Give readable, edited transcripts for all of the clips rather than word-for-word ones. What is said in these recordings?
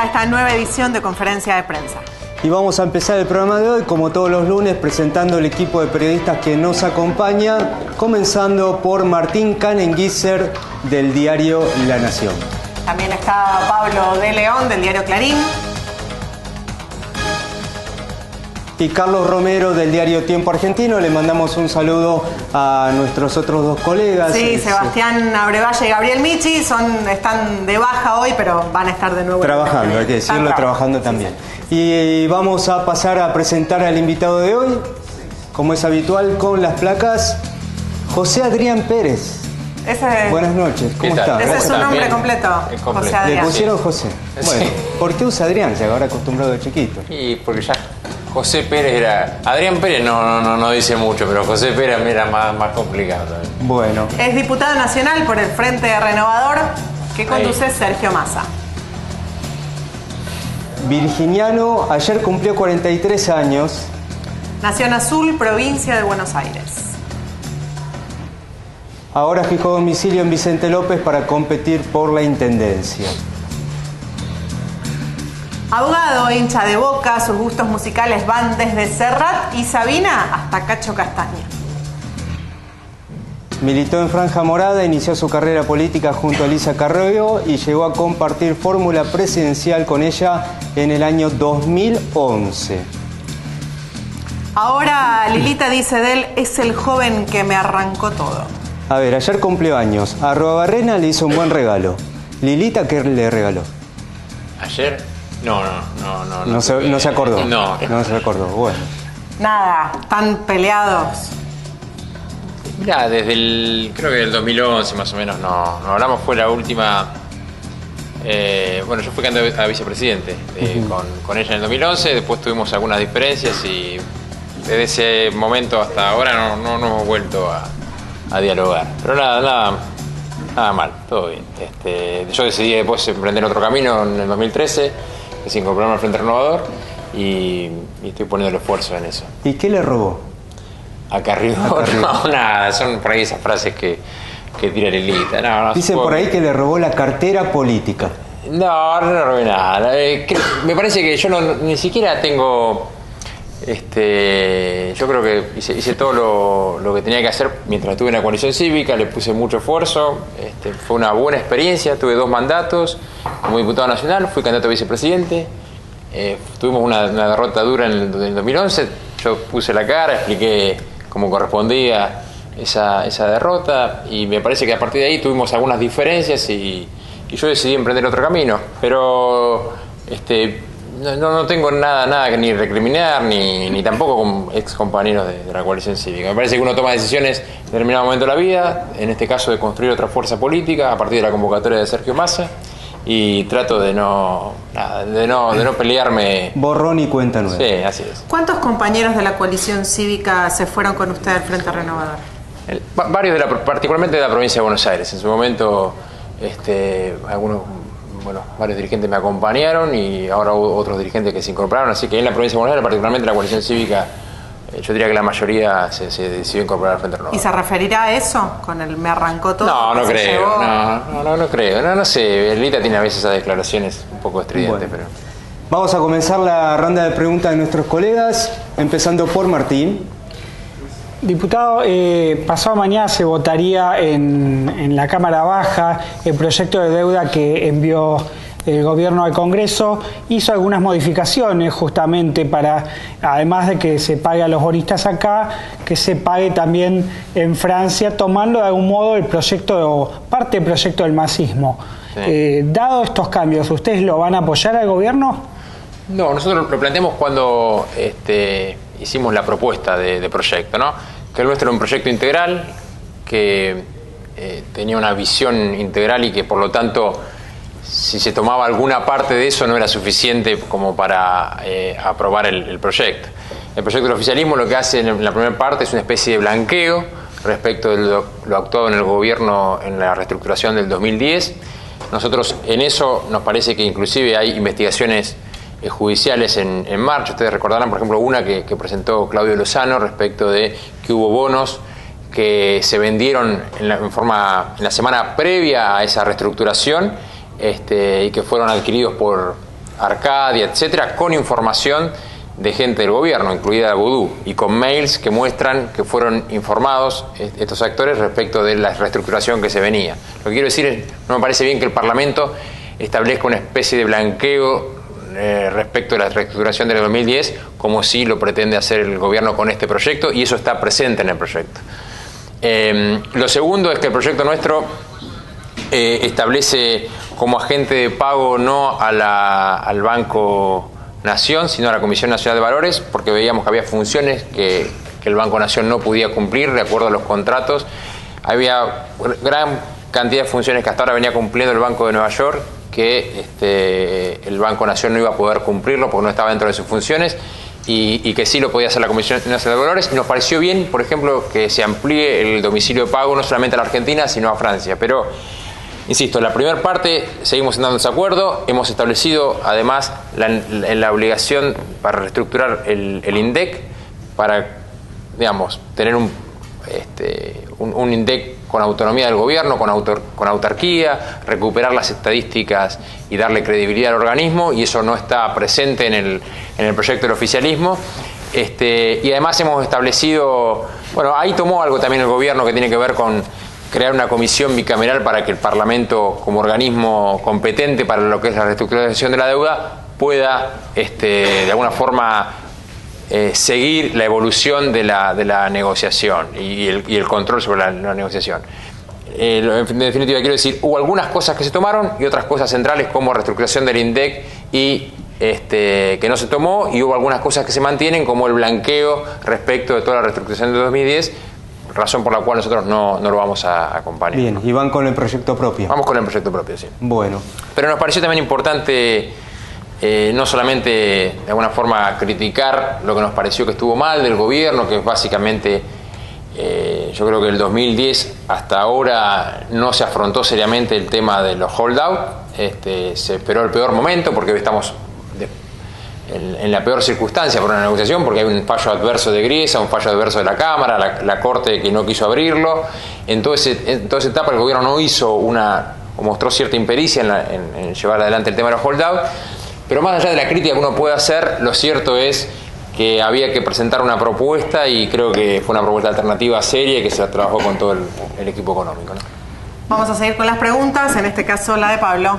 esta nueva edición de Conferencia de Prensa. Y vamos a empezar el programa de hoy, como todos los lunes, presentando el equipo de periodistas que nos acompaña, comenzando por Martín Canenguiser, del diario La Nación. También está Pablo de León, del diario Clarín. Y Carlos Romero, del diario Tiempo Argentino. Le mandamos un saludo a nuestros otros dos colegas. Sí, Sebastián Abrevalle y Gabriel Michi están de baja hoy, pero van a estar de nuevo. Trabajando, hay que decirlo, trabajando también. Y vamos a pasar a presentar al invitado de hoy, como es habitual, con las placas, José Adrián Pérez. Buenas noches, ¿cómo está? Ese es su nombre completo, José Adrián. Le pusieron José. Bueno, ¿por qué usa Adrián? Se habrá acostumbrado de chiquito. Y porque ya José Pérez era... Adrián Pérez no dice mucho, pero José Pérez era más complicado también. Bueno. Es diputado nacional por el Frente Renovador, que conduce Sergio Massa. Virginiano, ayer cumplió 43 años. Nación Azul, provincia de Buenos Aires. Ahora fijó domicilio en Vicente López para competir por la intendencia. Abogado, hincha de Boca, sus gustos musicales van desde Serrat y Sabina hasta Cacho Castaña. Militó en Franja Morada, inició su carrera política junto a Elisa Carrió y llegó a compartir fórmula presidencial con ella en el año 2011. Ahora Lilita dice de él, es el joven que me arrancó todo. A ver, ayer cumplió años. A Arruabarrena le hizo un buen regalo. ¿Lilita qué le regaló? ¿Ayer? No se acordó. No se acordó, bueno. Nada, están peleados. Mirá, creo que del 2011 más o menos no hablamos, fue la última... bueno, yo fui candidato a vicepresidente con ella en el 2011, después tuvimos algunas diferencias y desde ese momento hasta ahora no hemos vuelto a dialogar. Pero nada mal, todo bien. Yo decidí después emprender otro camino en el 2013, que es incorporarme al Frente Renovador y estoy poniendo el esfuerzo en eso. ¿Y qué le robó? ¿A Carrió? No, nada, son por ahí esas frases que tira Lilita. Dicen por ahí que le robó la cartera política. No le robé nada. Me parece que yo ni siquiera tengo... yo creo que hice todo lo que tenía que hacer mientras estuve en la coalición cívica, le puse mucho esfuerzo, fue una buena experiencia, tuve 2 mandatos como diputado nacional, fui candidato a vicepresidente, tuvimos una derrota dura en el 2011, yo puse la cara, expliqué cómo correspondía esa derrota y me parece que a partir de ahí tuvimos algunas diferencias y yo decidí emprender otro camino, pero no tengo nada que ni recriminar ni tampoco con ex compañeros de la coalición cívica. Me parece que uno toma decisiones en determinado momento de la vida, en este caso de construir otra fuerza política a partir de la convocatoria de Sergio Massa, y trato de no pelearme. Borrón y cuenta nueva. Sí, así es. ¿Cuántos compañeros de la coalición cívica se fueron con usted al Frente Renovador? Varios, particularmente de la provincia de Buenos Aires. En su momento, varios dirigentes me acompañaron y ahora hubo otros dirigentes que se incorporaron, así que en la provincia de Buenos Aires, particularmente la coalición cívica, yo diría que la mayoría se decidió incorporar al Frente Renovador. ¿Y se referirá a eso? ¿Con el me arrancó todo? No creo, no creo, no sé, Lita tiene a veces esas declaraciones un poco estridentes, pero... Vamos a comenzar la ronda de preguntas de nuestros colegas, empezando por Martín. Diputado, pasado mañana se votaría en la Cámara Baja el proyecto de deuda que envió el gobierno al Congreso. Hizo algunas modificaciones justamente para, además de que se pague a los bonistas acá, que se pague también en Francia, tomando de algún modo parte del proyecto del masismo. Sí. Dado estos cambios, ¿ustedes lo van a apoyar al gobierno? No, nosotros lo planteamos cuando hicimos la propuesta de proyecto, ¿no? Que el nuestro era un proyecto integral, que tenía una visión integral y que por lo tanto, si se tomaba alguna parte de eso no era suficiente como para aprobar el proyecto. El proyecto del oficialismo lo que hace en la primera parte es una especie de blanqueo respecto de lo actuado en el gobierno en la reestructuración del 2010. Nosotros en eso nos parece que inclusive hay investigaciones judiciales en marcha. Ustedes recordarán, por ejemplo, una que presentó Claudio Lozano respecto de que hubo bonos que se vendieron en la semana previa a esa reestructuración y que fueron adquiridos por Arcadia, etcétera, con información de gente del gobierno, incluida Vudú, y con mails que muestran que fueron informados estos actores respecto de la reestructuración que se venía. Lo que quiero decir es, no me parece bien que el Parlamento establezca una especie de blanqueo respecto de la reestructuración del 2010, como sí lo pretende hacer el gobierno con este proyecto, y eso está presente en el proyecto. Lo segundo es que el proyecto nuestro establece como agente de pago no al Banco Nación, sino a la Comisión Nacional de Valores, porque veíamos que había funciones que el Banco Nación no podía cumplir de acuerdo a los contratos. Había gran cantidad de funciones que hasta ahora venía cumpliendo el Banco de Nueva York, que el Banco Nación no iba a poder cumplirlo porque no estaba dentro de sus funciones, y que sí lo podía hacer la Comisión Nacional de Valores. Y nos pareció bien, por ejemplo, que se amplíe el domicilio de pago no solamente a la Argentina, sino a Francia. Pero, insisto, en la primera parte seguimos en desacuerdo. Hemos establecido, además, la obligación para reestructurar el INDEC, para, digamos, tener un INDEC con autonomía del gobierno, con autarquía, recuperar las estadísticas y darle credibilidad al organismo, y eso no está presente en el proyecto del oficialismo. Y además hemos establecido, bueno, ahí tomó algo también el gobierno que tiene que ver con crear una comisión bicameral para que el Parlamento, como organismo competente para lo que es la reestructuración de la deuda, pueda de alguna forma seguir la evolución de la negociación y el control sobre la negociación. En definitiva, quiero decir, hubo algunas cosas que se tomaron y otras cosas centrales como reestructuración del INDEC y que no se tomó, y hubo algunas cosas que se mantienen como el blanqueo respecto de toda la reestructuración de 2010, razón por la cual nosotros no lo vamos a acompañar. Bien, y van con el proyecto propio. Vamos con el proyecto propio, sí. Bueno. Pero nos pareció también importante no solamente de alguna forma criticar lo que nos pareció que estuvo mal del gobierno, que es básicamente, yo creo que el 2010 hasta ahora no se afrontó seriamente el tema de los holdout. Se esperó el peor momento porque hoy estamos en la peor circunstancia para una negociación, porque hay un fallo adverso de Griesa, un fallo adverso de la Cámara, la Corte que no quiso abrirlo. En toda esa etapa el gobierno no hizo o mostró cierta impericia en llevar adelante el tema de los holdout. Pero más allá de la crítica que uno puede hacer, lo cierto es que había que presentar una propuesta, y creo que fue una propuesta alternativa seria y que se trabajó con todo el equipo económico, ¿no? Vamos a seguir con las preguntas, en este caso la de Pablo.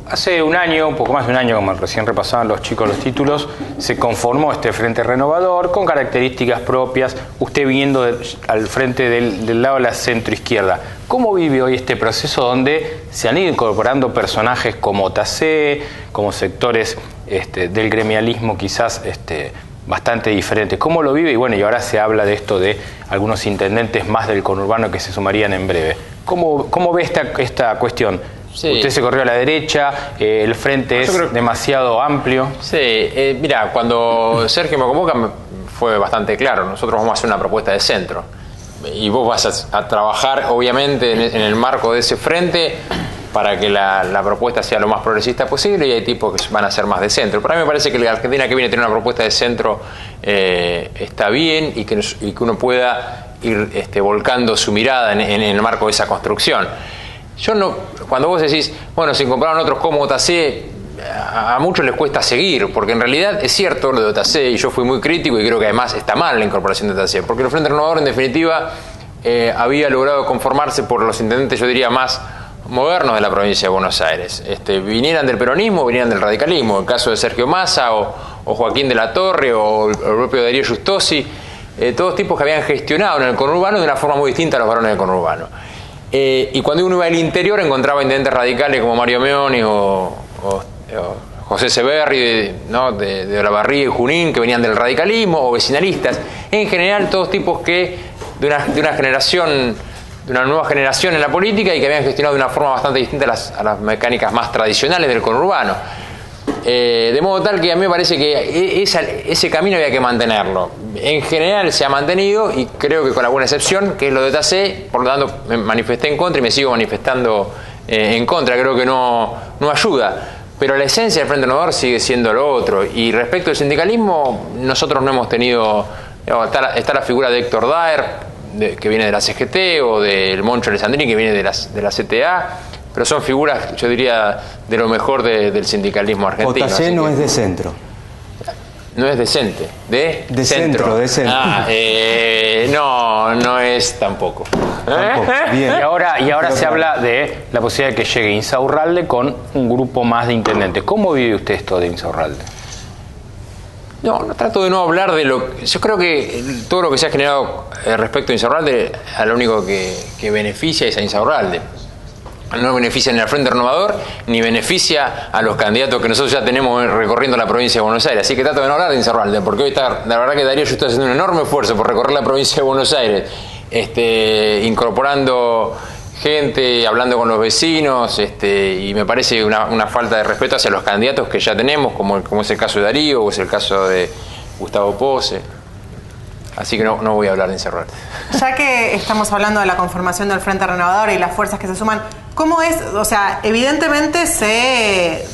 Hace un año, un poco más de un año, como recién repasaban los chicos los títulos, se conformó este Frente Renovador con características propias, usted viniendo al frente del lado de la centroizquierda. ¿Cómo vive hoy este proceso donde se han ido incorporando personajes como Tassé, como sectores del gremialismo quizás bastante diferentes? ¿Cómo lo vive? Y bueno, y ahora se habla de esto de algunos intendentes más del conurbano que se sumarían en breve. ¿Cómo ve esta cuestión? Sí. Usted se corrió a la derecha, el frente es demasiado amplio. Sí, mira, cuando Sergio me convoca fue bastante claro, nosotros vamos a hacer una propuesta de centro. Y vos vas a trabajar, obviamente, en el marco de ese frente para que la propuesta sea lo más progresista posible, y hay tipos que van a ser más de centro. Para mí me parece que la Argentina que viene a tener una propuesta de centro está bien, y que uno pueda ir volcando su mirada en el marco de esa construcción. Cuando vos decís, bueno, se incorporaron otros como Tassé, a muchos les cuesta seguir, porque en realidad es cierto lo de Tassé, y yo fui muy crítico, y creo que además está mal la incorporación de Tassé, porque el Frente Renovador en definitiva había logrado conformarse por los intendentes, yo diría, más modernos de la provincia de Buenos Aires. Vinieran del peronismo, vinieran del radicalismo, el caso de Sergio Massa o Joaquín de la Torre o el propio Darío Justosi, todos tipos que habían gestionado en el conurbano de una forma muy distinta a los varones del conurbano. Y cuando uno iba al interior encontraba intendentes radicales como Mario Meoni o José Severri, ¿no? de Olavarría y Junín, que venían del radicalismo, o vecinalistas. En general, todos tipos que de una nueva generación en la política, y que habían gestionado de una forma bastante distinta a las mecánicas más tradicionales del conurbano. De modo tal que a mí me parece que ese camino había que mantenerlo. En general se ha mantenido, y creo que con alguna excepción, que es lo de Tassé. Por lo tanto, me manifesté en contra y me sigo manifestando en contra. Creo que no ayuda. Pero la esencia del Frente Renovador sigue siendo lo otro. Y respecto al sindicalismo, nosotros no hemos tenido... Está la figura de Héctor Daer, que viene de la CGT, o del Moncho Alessandrini, que viene de la CTA, pero son figuras, yo diría, de lo mejor del sindicalismo argentino. JC no es de centro. No es decente, de centro. De centro. No es tampoco. Bien. Y ahora se habla de la posibilidad de que llegue Insaurralde con un grupo más de intendentes. ¿Cómo vive usted esto de Insaurralde? No, trato de no hablar de lo... Yo creo que todo lo que se ha generado respecto a Insaurralde, a lo único que beneficia es a Insaurralde. No beneficia ni al Frente Renovador, ni beneficia a los candidatos que nosotros ya tenemos recorriendo la provincia de Buenos Aires. Así que trato de no hablar de Insaurralde, porque hoy está, la verdad que Darío, yo estoy haciendo un enorme esfuerzo por recorrer la provincia de Buenos Aires, incorporando gente, hablando con los vecinos, y me parece una falta de respeto hacia los candidatos que ya tenemos, como es el caso de Darío, o es el caso de Gustavo Pose. Así que no voy a hablar de Insaurralde. Ya que estamos hablando de la conformación del Frente Renovador y las fuerzas que se suman, ¿cómo es? O sea, evidentemente se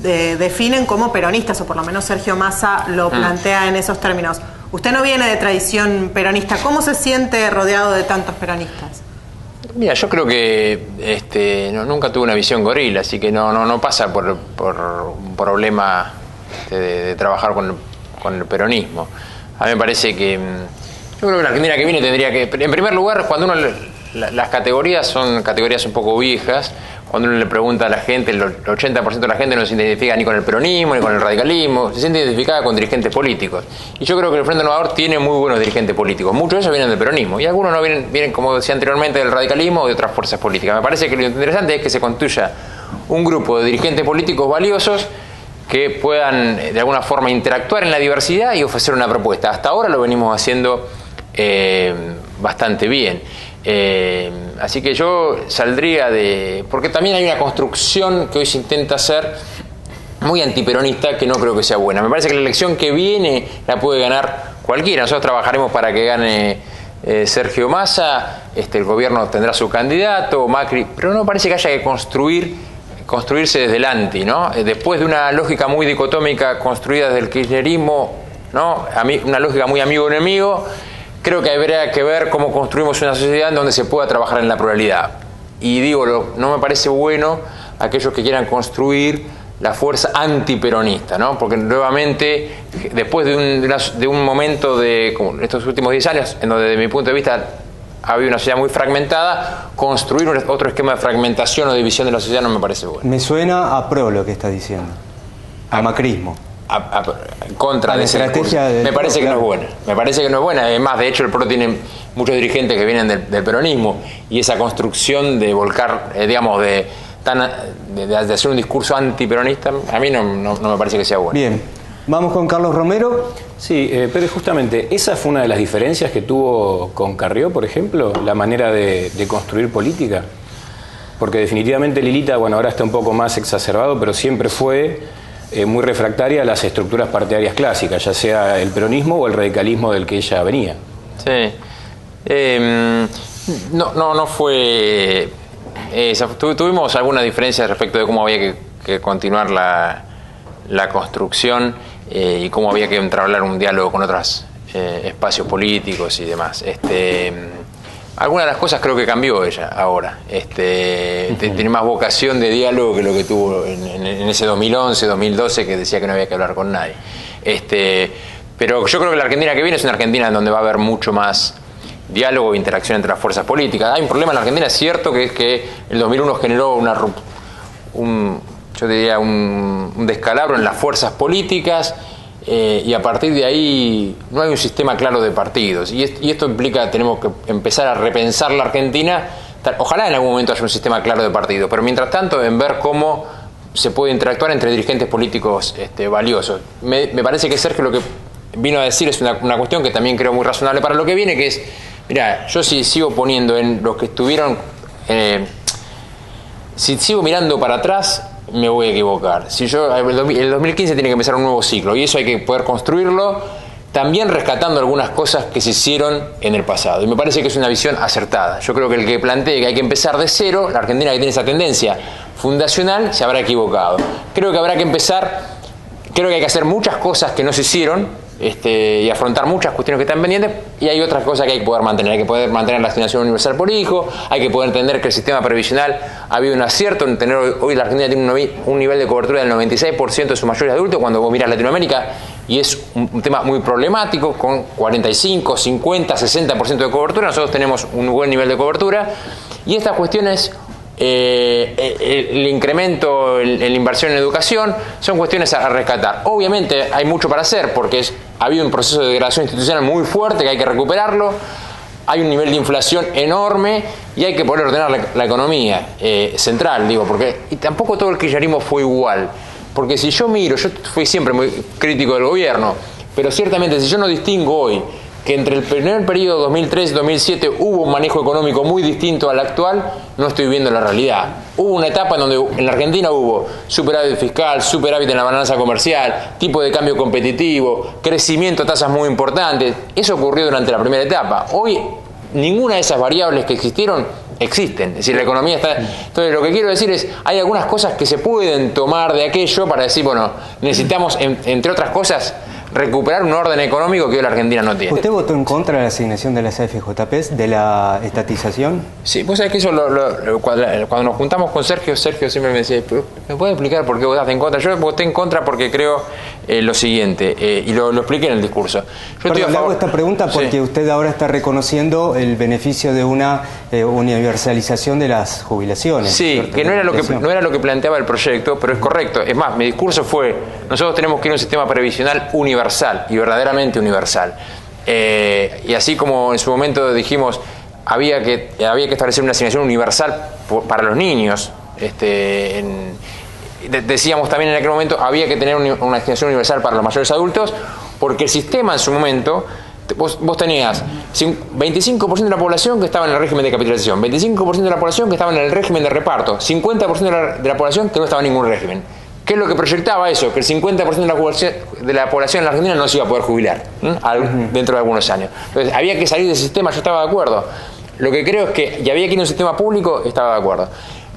definen como peronistas, o por lo menos Sergio Massa lo plantea en esos términos. Usted no viene de tradición peronista. ¿Cómo se siente rodeado de tantos peronistas? Mira, yo creo que nunca tuve una visión gorila, así que no pasa por un problema de trabajar con el peronismo. A mí me parece que... Yo creo que la Argentina que viene tendría que... En primer lugar, cuando uno... Las categorías son categorías un poco viejas. Cuando uno le pregunta a la gente, el 80% de la gente no se identifica ni con el peronismo, ni con el radicalismo. Se siente identificada con dirigentes políticos. Y yo creo que el Frente Renovador tiene muy buenos dirigentes políticos. Muchos de ellos vienen del peronismo. Y algunos no vienen, como decía anteriormente, del radicalismo o de otras fuerzas políticas. Me parece que lo interesante es que se construya un grupo de dirigentes políticos valiosos que puedan de alguna forma interactuar en la diversidad y ofrecer una propuesta. Hasta ahora lo venimos haciendo bastante bien. Así que yo saldría porque también hay una construcción que hoy se intenta hacer muy antiperonista que no creo que sea buena. Me parece que la elección que viene la puede ganar cualquiera. Nosotros trabajaremos para que gane Sergio Massa, el gobierno tendrá su candidato, Macri, pero no me parece que haya que construirse desde el anti, ¿no? Después de una lógica muy dicotómica construida desde el kirchnerismo, ¿no? Una lógica muy amigo-enemigo, creo que habría que ver cómo construimos una sociedad en donde se pueda trabajar en la pluralidad. Y digo, no me parece bueno aquellos que quieran construir la fuerza antiperonista, ¿no? Porque nuevamente, después de un momento como estos últimos 10 años, en donde desde mi punto de vista ha habido una sociedad muy fragmentada, construir otro esquema de fragmentación o división de la sociedad no me parece bueno. Me suena a pro lo que está diciendo, a macrismo. Contra de esa estrategia. Me parece que no es buena. Me parece que no es buena. Además, de hecho, el PRO tiene muchos dirigentes que vienen del peronismo y esa construcción de volcar, digamos, de hacer un discurso antiperonista, a mí no me parece que sea bueno. Bien. Vamos con Carlos Romero. Sí, pero justamente esa fue una de las diferencias que tuvo con Carrió, por ejemplo, la manera de construir política. Porque definitivamente Lilita, bueno, ahora está un poco más exacerbado, pero siempre fue muy refractaria a las estructuras partidarias clásicas, ya sea el peronismo o el radicalismo del que ella venía. Sí. No fue... tuvimos alguna diferencia respecto de cómo había que continuar la construcción y cómo había que entablar un diálogo con otros espacios políticos y demás. Algunas de las cosas creo que cambió ella ahora. Tiene más vocación de diálogo que lo que tuvo en ese 2011, 2012, que decía que no había que hablar con nadie. Pero yo creo que la Argentina que viene es una Argentina en donde va a haber mucho más diálogo e interacción entre las fuerzas políticas. Hay un problema en la Argentina, es cierto, que es que el 2001 generó un descalabro en las fuerzas políticas. Y a partir de ahí no hay un sistema claro de partidos y esto implica tenemos que empezar a repensar la Argentina. Ojalá en algún momento haya un sistema claro de partidos, pero mientras tanto en ver cómo se puede interactuar entre dirigentes políticos valiosos. Me parece que Sergio lo que vino a decir es una cuestión que también creo muy razonable para lo que viene, que es, mira, yo si sigo poniendo en los que estuvieron, si sigo mirando para atrás, me voy a equivocar. El 2015 tiene que empezar un nuevo ciclo y eso hay que poder construirlo, también rescatando algunas cosas que se hicieron en el pasado. Y me parece que es una visión acertada. Yo creo que el que plantee que hay que empezar de cero, la Argentina que tiene esa tendencia fundacional, se habrá equivocado. Creo que hay que hacer muchas cosas que no se hicieron y afrontar muchas cuestiones que están pendientes, y hay otras cosas que hay que poder mantener. Hay que poder mantener la asignación universal por hijo, hay que poder entender que el sistema previsional ha habido un acierto en tener, hoy la Argentina tiene un nivel de cobertura del 96% de sus mayores adultos, cuando vos mirás Latinoamérica, y es un tema muy problemático, con 45, 50, 60% de cobertura. Nosotros tenemos un buen nivel de cobertura, y estas cuestiones, el incremento en la inversión en educación, son cuestiones a rescatar. Obviamente hay mucho para hacer, porque ha habido un proceso de degradación institucional muy fuerte que hay que recuperarlo. Hay un nivel de inflación enorme y hay que poder ordenar la economía central, digo, porque y tampoco todo el kirchnerismo fue igual. Porque si yo miro, yo fui siempre muy crítico del gobierno, pero ciertamente si yo no distingo hoy que entre el primer periodo 2003 y 2007 hubo un manejo económico muy distinto al actual, no estoy viendo la realidad. Hubo una etapa en donde en la Argentina hubo superávit fiscal, superávit en la balanza comercial, tipo de cambio competitivo, crecimiento a tasas muy importantes. Eso ocurrió durante la primera etapa. Hoy ninguna de esas variables que existieron existen. Es decir, la economía está... Entonces, lo que quiero decir es, hay algunas cosas que se pueden tomar de aquello para decir, bueno, necesitamos, entre otras cosas, recuperar un orden económico que hoy la Argentina no tiene. ¿Usted votó en contra de la asignación de las AFJP, de la estatización? Sí, pues sabés que eso, cuando nos juntamos con Sergio siempre me decía, ¿me puede explicar por qué votaste en contra? Yo voté en contra porque creo lo siguiente, y lo expliqué en el discurso. Le hago esta pregunta porque usted ahora está reconociendo el beneficio de una universalización de las jubilaciones. Sí, ¿cierto? que no era lo que planteaba el proyecto, pero es correcto. Es más, mi discurso fue, nosotros tenemos que ir a un sistema previsional universal y verdaderamente universal. Y así como en su momento dijimos, había que establecer una asignación universal para los niños, decíamos también en aquel momento, había que tener una asignación universal para los mayores adultos, porque el sistema en su momento, vos tenías 25% de la población que estaba en el régimen de capitalización, 25% de la población que estaba en el régimen de reparto, 50% de la población que no estaba en ningún régimen. ¿Qué es lo que proyectaba eso? Que el 50% de la población en la Argentina no se iba a poder jubilar dentro de algunos años. Entonces, había que salir de ese sistema, yo estaba de acuerdo. Lo que creo es que, y había que ir a un sistema público, estaba de acuerdo.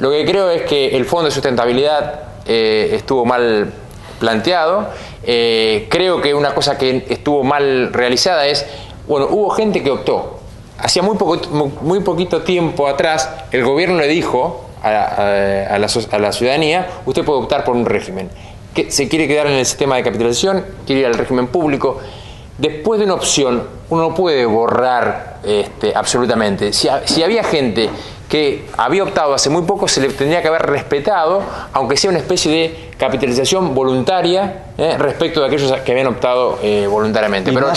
Lo que creo es que el Fondo de Sustentabilidad estuvo mal planteado. Creo que una cosa que estuvo mal realizada es, bueno, hubo gente que optó. Hacía muy poquito tiempo atrás, el gobierno le dijo a la ciudadanía, usted puede optar por un régimen. Que se quiere quedar en el sistema de capitalización, quiere ir al régimen público. Después de una opción, uno no puede borrar absolutamente. Si había gente que había optado hace muy poco, se le tendría que haber respetado, aunque sea una especie de capitalización voluntaria respecto de aquellos que habían optado voluntariamente. Y pero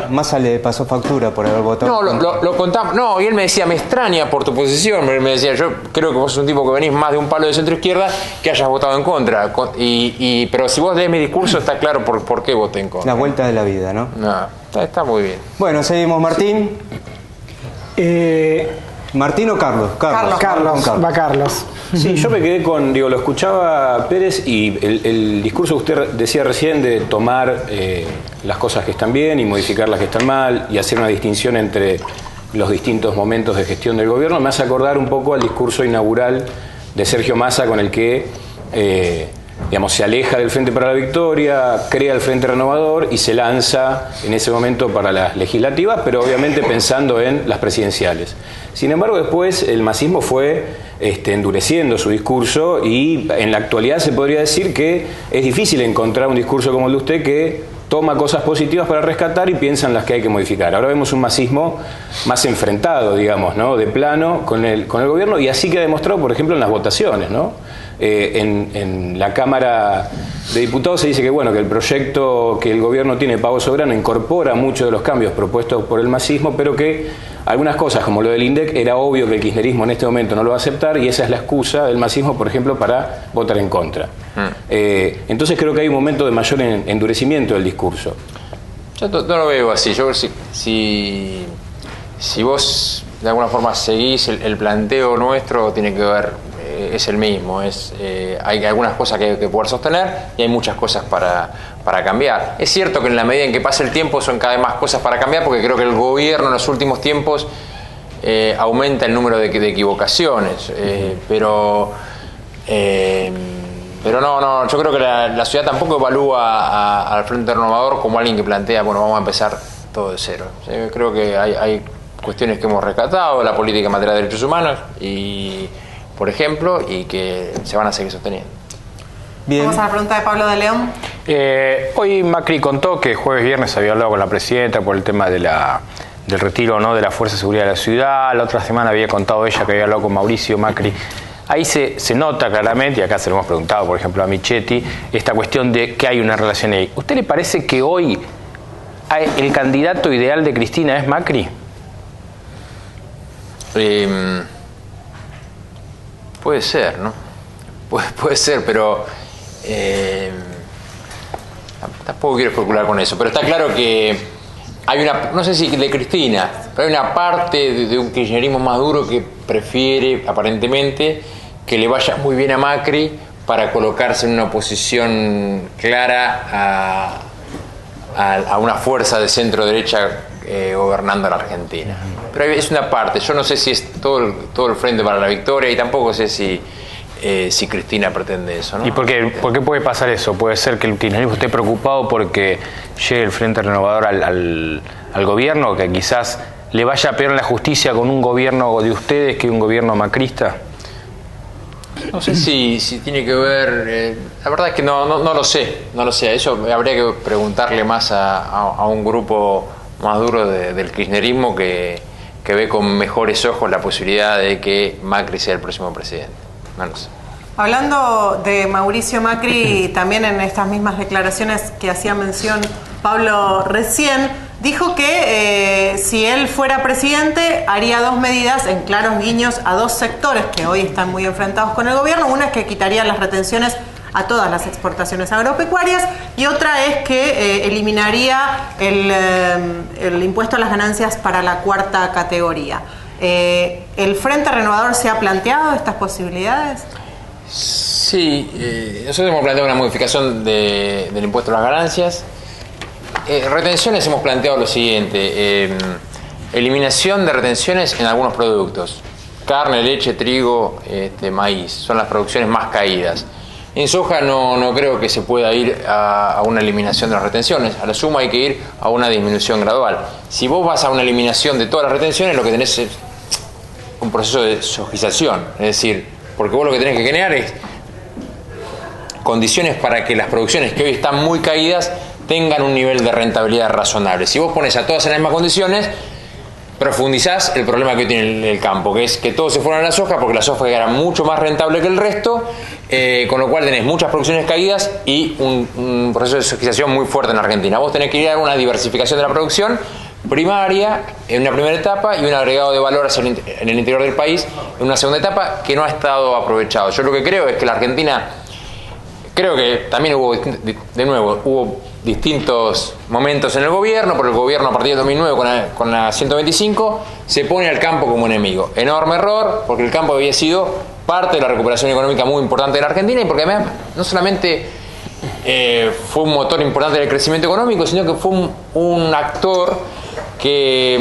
Massa le pasó factura por haber votado. No, lo contamos. No, y él me decía, me extraña por tu posición. Me decía, yo creo que vos sos un tipo que venís más de un palo de centro izquierda, que hayas votado en contra. Pero si vos lees mi discurso, está claro por qué voté en contra. La vuelta de la vida, ¿no? No, está muy bien. Bueno, seguimos, Martín. ¿Martín o Carlos? Carlos. Va Carlos. Sí, yo me quedé con, lo escuchaba a Pérez y el discurso que usted decía recién de tomar las cosas que están bien y modificar las que están mal y hacer una distinción entre los distintos momentos de gestión del gobierno, me hace acordar un poco al discurso inaugural de Sergio Massa, con el que se aleja del Frente para la Victoria, crea el Frente Renovador y se lanza en ese momento para las legislativas, pero obviamente pensando en las presidenciales. Sin embargo, después el masismo fue endureciendo su discurso y en la actualidad se podría decir que es difícil encontrar un discurso como el de usted que toma cosas positivas para rescatar y piensa en las que hay que modificar. Ahora vemos un masismo más enfrentado, digamos, ¿no? De plano con el gobierno, y así queda demostrado, por ejemplo, en las votaciones, ¿no? En la Cámara de Diputados se dice que, bueno, que el proyecto que el gobierno tiene de pago soberano incorpora muchos de los cambios propuestos por el masismo, pero que algunas cosas, como lo del INDEC, era obvio que el kirchnerismo en este momento no lo va a aceptar, y esa es la excusa del masismo, por ejemplo, para votar en contra. Entonces creo que hay un momento de mayor endurecimiento del discurso. Yo no lo veo así. Yo si vos de alguna forma seguís el planteo nuestro, tiene que ver, es el mismo. Hay algunas cosas que poder sostener y hay muchas cosas para cambiar. Es cierto que en la medida en que pasa el tiempo son cada vez más cosas para cambiar, porque creo que el gobierno en los últimos tiempos aumenta el número de equivocaciones, pero Pero no, yo creo que la ciudad tampoco evalúa al Frente Renovador como alguien que plantea, bueno, vamos a empezar todo de cero. Creo que hay cuestiones que hemos rescatado, la política en materia de derechos humanos, y por ejemplo, y que se van a seguir sosteniendo. Bien. Vamos a la pregunta de Pablo de León. Hoy Macri contó que jueves viernes había hablado con la presidenta por el tema del retiro, ¿no?, de la Fuerza de Seguridad de la ciudad. La otra semana había contado ella que había hablado con Mauricio Macri. Ahí se nota claramente, y acá se lo hemos preguntado, por ejemplo, a Michetti, esta cuestión de que hay una relación ahí. ¿Usted le parece que hoy el candidato ideal de Cristina es Macri? Puede ser, ¿no? Puede ser, pero tampoco quiero especular con eso. Pero está claro que hay una, no sé si de Cristina, pero hay una parte de un kirchnerismo más duro que prefiere, aparentemente, que le vaya muy bien a Macri para colocarse en una posición clara a una fuerza de centro derecha gobernando la Argentina. Pero es una parte. Yo no sé si es todo el frente para la victoria, y tampoco sé si Cristina pretende eso, ¿no? ¿Y por qué puede pasar eso? Puede ser que el kirchnerismo esté preocupado porque llegue el Frente Renovador al gobierno, que quizás le vaya peor en la justicia con un gobierno de ustedes que un gobierno macrista. No sé si tiene que ver, la verdad es que no lo sé, eso habría que preguntarle más a un grupo más duro del kirchnerismo que ve con mejores ojos la posibilidad de que Macri sea el próximo presidente. No lo sé. Hablando de Mauricio Macri, también en estas mismas declaraciones que hacía mención Pablo recién, dijo que si él fuera presidente haría dos medidas en claros guiños a dos sectores que hoy están muy enfrentados con el gobierno. Una es que quitaría las retenciones a todas las exportaciones agropecuarias, y otra es que eliminaría el impuesto a las ganancias para la cuarta categoría. ¿El Frente Renovador se ha planteado estas posibilidades? Sí, nosotros hemos planteado una modificación del impuesto a las ganancias. Retenciones, hemos planteado lo siguiente: eliminación de retenciones en algunos productos: carne, leche, trigo, maíz, son las producciones más caídas. En soja no creo que se pueda ir a una eliminación de las retenciones. A la suma hay que ir a una disminución gradual. Si vos vas a una eliminación de todas las retenciones, lo que tenés es un proceso de sojización. Es decir, porque vos lo que tenés que generar es condiciones para que las producciones que hoy están muy caídas tengan un nivel de rentabilidad razonable. Si vos pones a todas en las mismas condiciones, profundizás el problema que hoy tiene el campo, que es que todos se fueron a la soja porque la soja era mucho más rentable que el resto, con lo cual tenés muchas producciones caídas y un proceso de sojización muy fuerte en Argentina. Vos tenés que ir a una diversificación de la producción primaria en una primera etapa y un agregado de valor en el interior del país en una segunda etapa, que no ha estado aprovechado. Yo lo que creo es que la Argentina, creo que también hubo distintos momentos en el gobierno, pero el gobierno a partir del 2009 con la 125 se pone al campo como enemigo. Enorme error, porque el campo había sido parte de la recuperación económica muy importante de la Argentina, y porque además no solamente fue un motor importante del crecimiento económico, sino que fue un actor que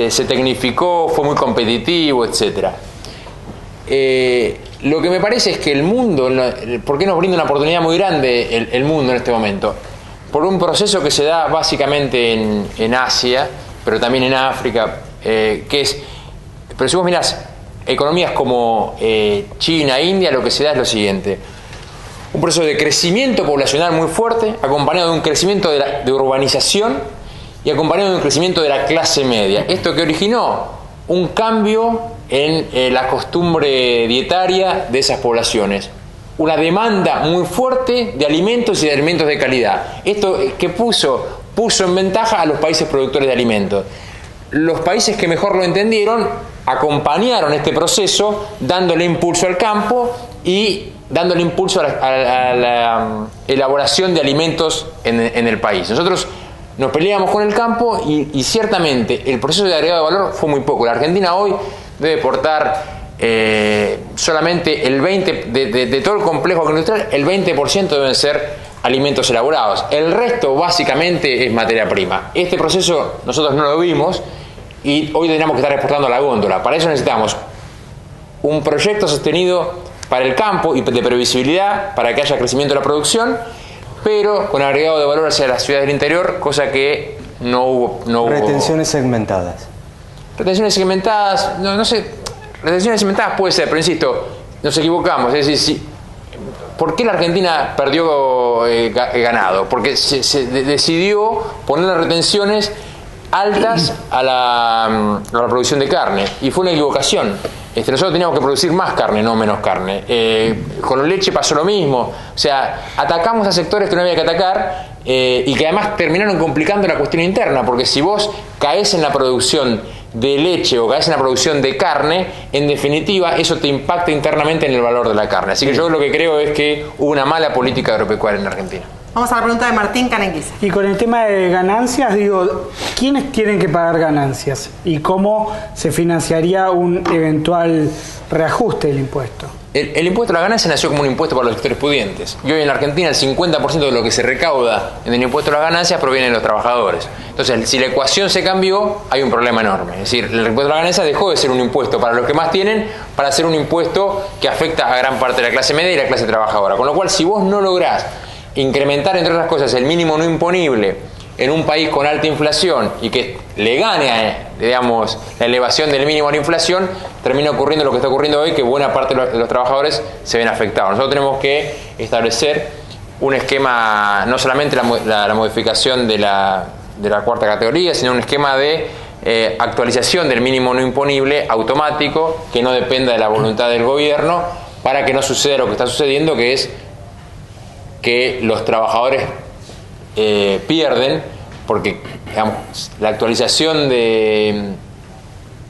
se tecnificó, fue muy competitivo, etcétera. Lo que me parece es que el mundo, ¿por qué nos brinda una oportunidad muy grande el mundo en este momento? Por un proceso que se da básicamente en Asia, pero también en África, pero si vos mirás economías como China, India, lo que se da es lo siguiente: un proceso de crecimiento poblacional muy fuerte, acompañado de un crecimiento de urbanización y acompañado de un crecimiento de la clase media. Esto que originó un cambio en la costumbre dietaria de esas poblaciones, una demanda muy fuerte de alimentos y de alimentos de calidad. Esto que puso en ventaja a los países productores de alimentos. Los países que mejor lo entendieron acompañaron este proceso, dándole impulso al campo y dándole impulso a la elaboración de alimentos en el país. Nosotros nos peleamos con el campo y ciertamente el proceso de agregado de valor fue muy poco. La Argentina hoy debe exportar solamente el 20% de todo el complejo agroindustrial, el 20% deben ser alimentos elaborados. El resto básicamente es materia prima. Este proceso nosotros no lo vimos y hoy tendríamos que estar exportando a la góndola. Para eso necesitamos un proyecto sostenido para el campo y de previsibilidad, para que haya crecimiento de la producción, pero con agregado de valor hacia las ciudades del interior, cosa que no hubo. Retenciones segmentadas. Retenciones segmentadas, no sé, retenciones segmentadas puede ser, pero insisto, nos equivocamos, es decir, ¿por qué la Argentina perdió ganado? Porque se decidió poner las retenciones altas a la producción de carne, y fue una equivocación. Nosotros teníamos que producir más carne, no menos carne. Con la leche pasó lo mismo. O sea, atacamos a sectores que no había que atacar y que además terminaron complicando la cuestión interna, porque si vos caes en la producción de leche o caes en la producción de carne, en definitiva eso te impacta internamente en el valor de la carne. Así que yo lo que creo es que hubo una mala política agropecuaria en Argentina. Vamos a la pregunta de Martín Canenguisa. Y con el tema de ganancias, digo, ¿quiénes tienen que pagar ganancias? ¿Y cómo se financiaría un eventual reajuste del impuesto? El impuesto a la ganancia nació como un impuesto para los sectores pudientes. Y hoy en la Argentina el 50% de lo que se recauda en el impuesto a las ganancias proviene de los trabajadores. Entonces, si la ecuación se cambió, hay un problema enorme. Es decir, el impuesto a la ganancia dejó de ser un impuesto para los que más tienen para ser un impuesto que afecta a gran parte de la clase media y la clase trabajadora. Con lo cual, si vos no lográs incrementar, entre otras cosas, el mínimo no imponible en un país con alta inflación y que le gane, digamos, la elevación del mínimo a la inflación, termina ocurriendo lo que está ocurriendo hoy, que buena parte de los trabajadores se ven afectados. Nosotros tenemos que establecer un esquema, no solamente la modificación de la cuarta categoría, sino un esquema de actualización del mínimo no imponible automático, que no dependa de la voluntad del gobierno, para que no suceda lo que está sucediendo, que es que los trabajadores pierden, porque digamos, la actualización del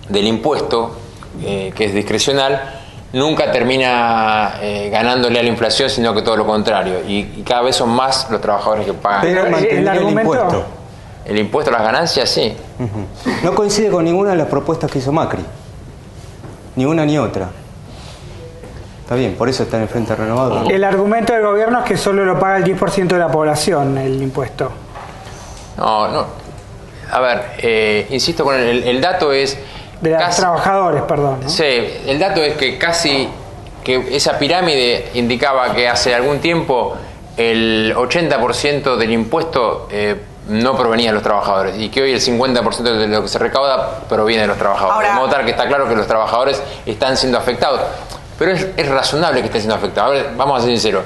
impuesto, que es discrecional, nunca termina ganándole a la inflación, sino que todo lo contrario, y cada vez son más los trabajadores que pagan. Pero mantener el impuesto. El impuesto a las ganancias, sí. No coincide con ninguna de las propuestas que hizo Macri, ni una ni otra. Está bien, por eso está en el Frente Renovador. El argumento del gobierno es que solo lo paga el 10% de la población el impuesto. No. A ver, insisto con el dato es... De los trabajadores, perdón, ¿no? Sí, el dato es que casi que esa pirámide indicaba que hace algún tiempo el 80% del impuesto no provenía de los trabajadores, y que hoy el 50% de lo que se recauda proviene de los trabajadores. Ahora, de modo tal que está claro que los trabajadores están siendo afectados. Pero es razonable que estén siendo afectados. A ver, vamos a ser sinceros.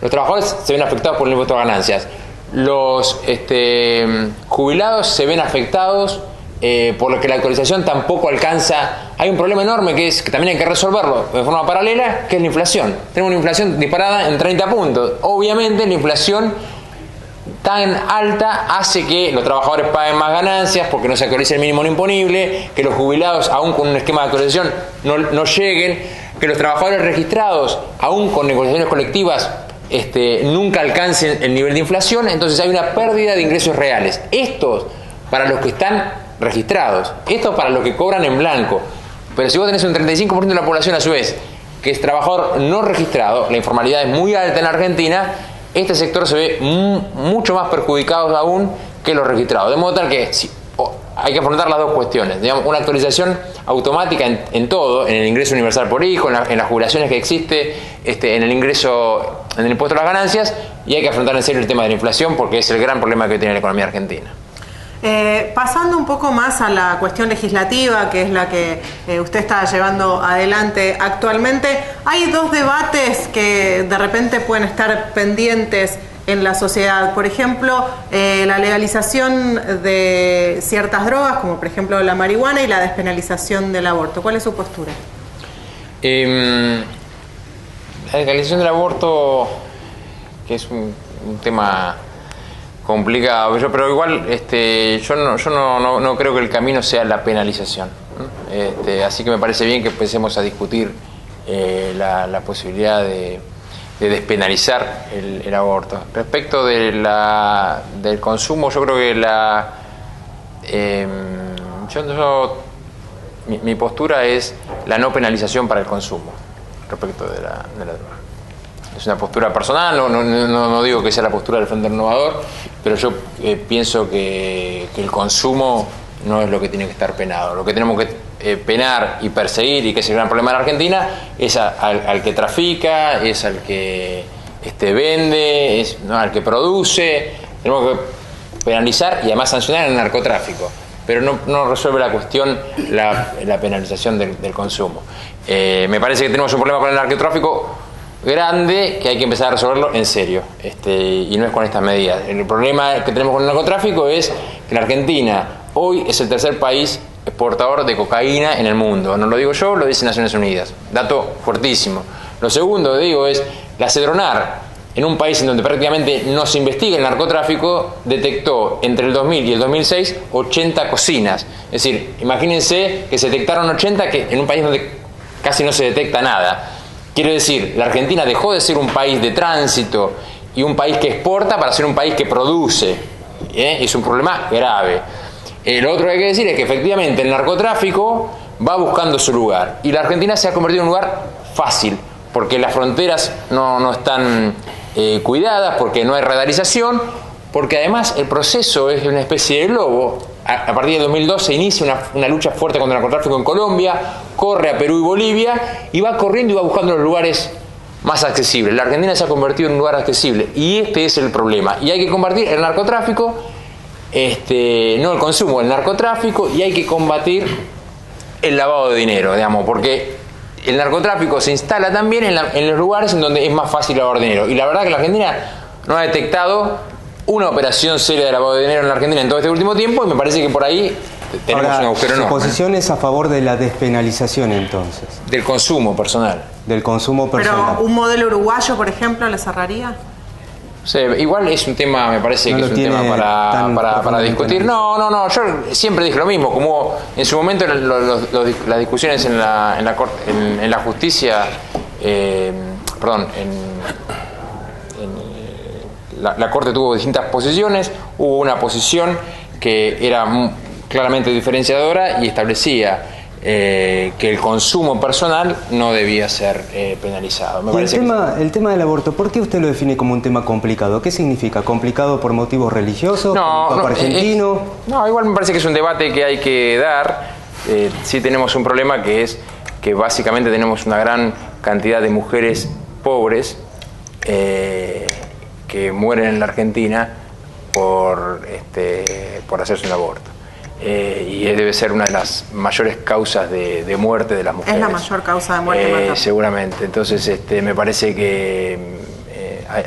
Los trabajadores se ven afectados por el impuesto a ganancias. Los jubilados se ven afectados por lo que la actualización tampoco alcanza. Hay un problema enorme que también hay que resolverlo de forma paralela, que es la inflación. Tenemos una inflación disparada en 30 puntos. Obviamente la inflación tan alta hace que los trabajadores paguen más ganancias porque no se actualiza el mínimo no imponible, que los jubilados, aún con un esquema de actualización, no lleguen, que los trabajadores registrados, aún con negociaciones colectivas, nunca alcancen el nivel de inflación. Entonces hay una pérdida de ingresos reales. Estos para los que están registrados, estos para los que cobran en blanco. Pero si vos tenés un 35% de la población a su vez que es trabajador no registrado, la informalidad es muy alta en la Argentina, este sector se ve mucho más perjudicado aún que los registrados. De modo tal que hay que afrontar las dos cuestiones. Digamos, una actualización automática en todo, en el ingreso universal por hijo, en las jubilaciones que existe, en el ingreso, en el impuesto a las ganancias, y hay que afrontar en serio el tema de la inflación, porque es el gran problema que tiene la economía argentina. Pasando un poco más a la cuestión legislativa, que es la que usted está llevando adelante actualmente, hay dos debates que de repente pueden estar pendientes en la sociedad. Por ejemplo, la legalización de ciertas drogas, como por ejemplo la marihuana, y la despenalización del aborto. ¿Cuál es su postura? La legalización del aborto, que es un tema complicado, pero igual yo no creo que el camino sea la penalización. Así que me parece bien que empecemos a discutir la posibilidad de despenalizar el aborto. Respecto del consumo, yo creo que mi postura es la no penalización para el consumo respecto de la droga. Es una postura personal, no digo que sea la postura del Frente Renovador, pero yo pienso que el consumo no es lo que tiene que estar penado. Lo que tenemos que penar y perseguir, y que es el gran problema de la Argentina, es al que trafica, es al que vende, es al que produce. Tenemos que penalizar y además sancionar el narcotráfico, pero no resuelve la cuestión la penalización del consumo. Me parece que tenemos un problema con el narcotráfico grande que hay que empezar a resolverlo en serio, y no es con estas medidas. El problema que tenemos con el narcotráfico es que la Argentina hoy es el tercer país exportador de cocaína en el mundo. No lo digo yo, lo dice Naciones Unidas. Dato fuertísimo. Lo segundo que digo es, la Cedronar, en un país en donde prácticamente no se investiga el narcotráfico, detectó entre el 2000 y el 2006 80 cocinas. Es decir, imagínense que se detectaron 80 que en un país donde casi no se detecta nada. Quiere decir, la Argentina dejó de ser un país de tránsito y un país que exporta para ser un país que produce. Es un problema grave. Lo otro que hay que decir es que efectivamente el narcotráfico va buscando su lugar. Y la Argentina se ha convertido en un lugar fácil, porque las fronteras no están cuidadas, porque no hay radarización, porque además el proceso es una especie de globo. A partir de 2002 se inicia una lucha fuerte contra el narcotráfico en Colombia, corre a Perú y Bolivia, y va corriendo y va buscando los lugares más accesibles. La Argentina se ha convertido en un lugar accesible, y este es el problema. Y hay que combatir el narcotráfico, no el consumo, el narcotráfico, y hay que combatir el lavado de dinero, digamos, porque el narcotráfico se instala también en los lugares en donde es más fácil lavar dinero. Y la verdad que la Argentina no ha detectado una operación seria de lavado de dinero en la Argentina en todo este último tiempo, y me parece que por ahí tenemos un agujero enorme. Su posición es a favor de la despenalización, entonces. Del consumo personal. Del consumo personal. Pero un modelo uruguayo, por ejemplo, ¿le cerraría? Sí, igual es un tema, me parece que es un tema para discutir. No, yo siempre dije lo mismo, como en su momento las discusiones en la justicia, la Corte tuvo distintas posiciones. Hubo una posición que era claramente diferenciadora y establecía que el consumo personal no debía ser penalizado. El tema del aborto, ¿por qué usted lo define como un tema complicado? ¿Qué significa? ¿Complicado por motivos religiosos? ¿Por el Papa argentino? Igual me parece que es un debate que hay que dar. Sí tenemos un problema, que es que básicamente tenemos una gran cantidad de mujeres pobres que mueren en la Argentina por hacerse un aborto. Y debe ser una de las mayores causas de muerte de las mujeres. Es la mayor causa de muerte. Seguramente. Entonces me parece que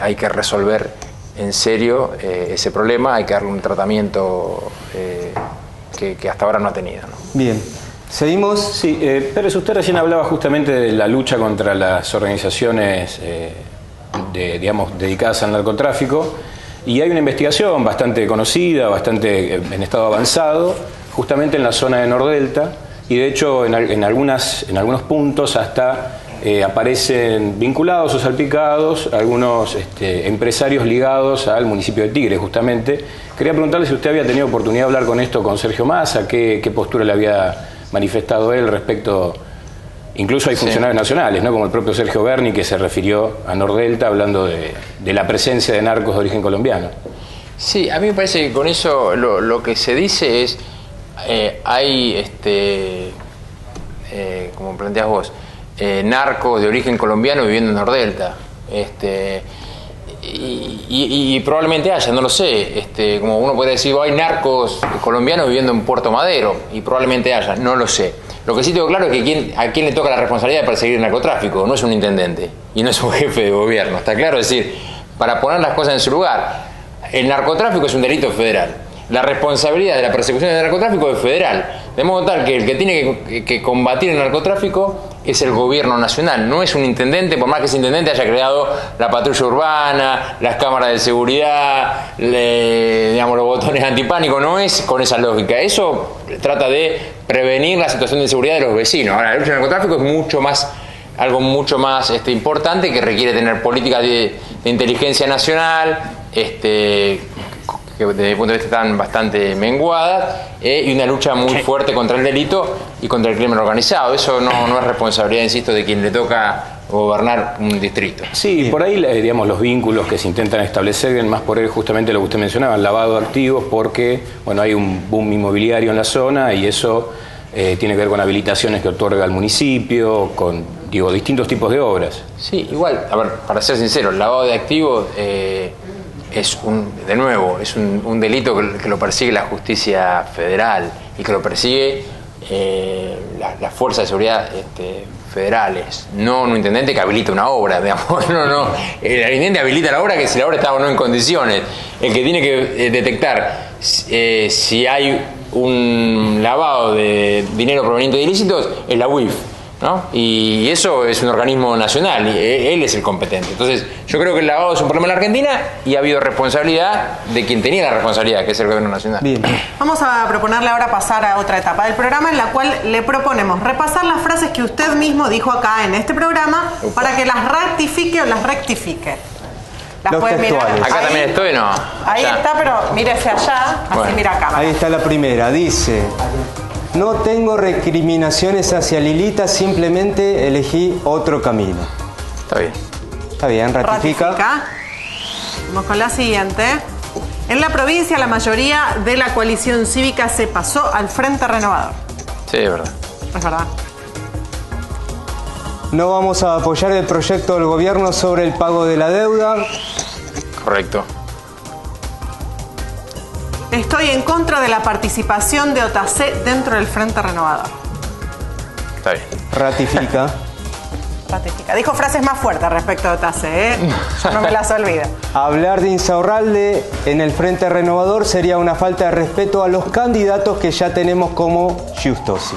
hay que resolver en serio ese problema, hay que darle un tratamiento que hasta ahora no ha tenido, ¿no? Bien. ¿Seguimos? Sí, Pérez, usted recién hablaba justamente de la lucha contra las organizaciones dedicadas al narcotráfico, y hay una investigación bastante conocida, bastante en estado avanzado, justamente en la zona de Nordelta, y de hecho en algunos puntos hasta aparecen vinculados o salpicados algunos empresarios ligados al municipio de Tigre, justamente. Quería preguntarle si usted había tenido oportunidad de hablar con esto con Sergio Massa, qué postura le había manifestado él respecto. Incluso hay funcionarios nacionales, ¿no? Como el propio Sergio Berni, que se refirió a Nordelta hablando de la presencia de narcos de origen colombiano. Sí, a mí me parece que con eso lo que se dice es, hay, como planteas vos, narcos de origen colombiano viviendo en Nordelta. Y probablemente haya, no lo sé, como uno puede decir, hay narcos colombianos viviendo en Puerto Madero, y probablemente haya, no lo sé. Lo que sí tengo claro es que a quién le toca la responsabilidad de perseguir el narcotráfico no es un intendente y no es un jefe de gobierno, está claro. Es decir, para poner las cosas en su lugar, el narcotráfico es un delito federal. La responsabilidad de la persecución del narcotráfico es federal. De modo tal que el que tiene que combatir el narcotráfico es el gobierno nacional, no es un intendente, por más que ese intendente haya creado la patrulla urbana, las cámaras de seguridad, los botones antipánico, no es con esa lógica. Eso trata de prevenir la situación de seguridad de los vecinos. Ahora, la lucha del narcotráfico es algo mucho más importante, que requiere tener políticas de inteligencia nacional, que desde mi punto de vista están bastante menguadas, y una lucha muy fuerte contra el delito y contra el crimen organizado. Eso no es responsabilidad, insisto, de quien le toca gobernar un distrito. Sí, por ahí, los vínculos que se intentan establecer vienen más por él, justamente lo que usted mencionaba, el lavado de activos, porque hay un boom inmobiliario en la zona, y eso tiene que ver con habilitaciones que otorga el municipio, con distintos tipos de obras. Sí, igual, a ver, para ser sincero, el lavado de activos es un delito que lo persigue la justicia federal y que lo persigue las fuerzas de seguridad federales, no un intendente que habilita una obra, digamos. No, el intendente habilita la obra que si la obra está o no en condiciones. El que tiene que detectar si hay un lavado de dinero proveniente de ilícitos es la UIF, ¿no? Y eso es un organismo nacional, y él es el competente. Entonces, yo creo que el lavado es un problema en la Argentina y ha habido responsabilidad de quien tenía la responsabilidad, que es el gobierno nacional. Bien. Vamos a proponerle ahora pasar a otra etapa del programa en la cual le proponemos repasar las frases que usted mismo dijo acá en este programa para que las ratifique o las rectifique. Las Los puede mirar. textuales. Acá Ahí, también estoy, ¿no? ahí Allá. está, pero mírese allá, así Bueno. mira acá. Ahí está la primera, dice: no tengo recriminaciones hacia Lilita, simplemente elegí otro camino. Está bien. Está bien, ratifica. Vamos con la siguiente. En la provincia la mayoría de la coalición cívica se pasó al Frente Renovador. Sí, es verdad. Es verdad. No vamos a apoyar el proyecto del gobierno sobre el pago de la deuda. Correcto. Estoy en contra de la participación de OTAC dentro del Frente Renovador. Está bien. Ratifica. Ratifica. Dijo frases más fuertes respecto a OTAC, ¿eh? Yo no me las olvido. Hablar de Insaurralde en el Frente Renovador sería una falta de respeto a los candidatos que ya tenemos como Giustosi.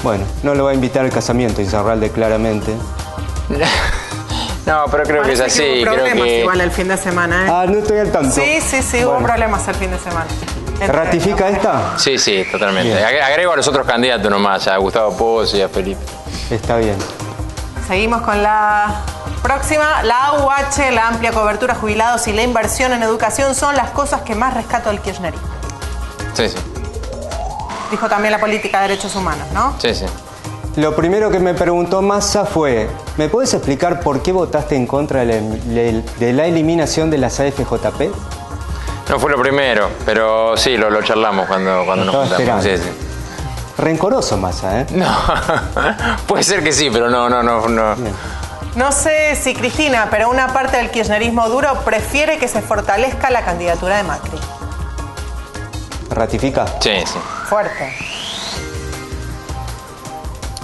Bueno, no lo va a invitar al casamiento Insaurralde, claramente. No, pero creo que es Parece así. hubo Creo problemas que igual el fin de semana, ¿eh? Ah, no estoy al tanto. Sí, hubo Bueno. problemas el fin de semana. ¿Ratifica esta? Sí, totalmente. Bien. Agrego a los otros candidatos nomás, a Gustavo Pozo y a Felipe. Está bien. Seguimos con la próxima. La AUH, la amplia cobertura a jubilados y la inversión en educación son las cosas que más rescato del kirchnerismo. Sí. Dijo también la política de derechos humanos, ¿no? Sí. Lo primero que me preguntó Massa fue: ¿me puedes explicar por qué votaste en contra de la eliminación de las AFJP? No fue lo primero, pero sí, lo charlamos cuando nos Estaba juntamos. esperando. Sí. Rencoroso Massa, ¿eh? No, puede ser que sí, pero no. Bien. No sé si Cristina, pero una parte del kirchnerismo duro prefiere que se fortalezca la candidatura de Macri. ¿Ratifica? Sí. Fuerte.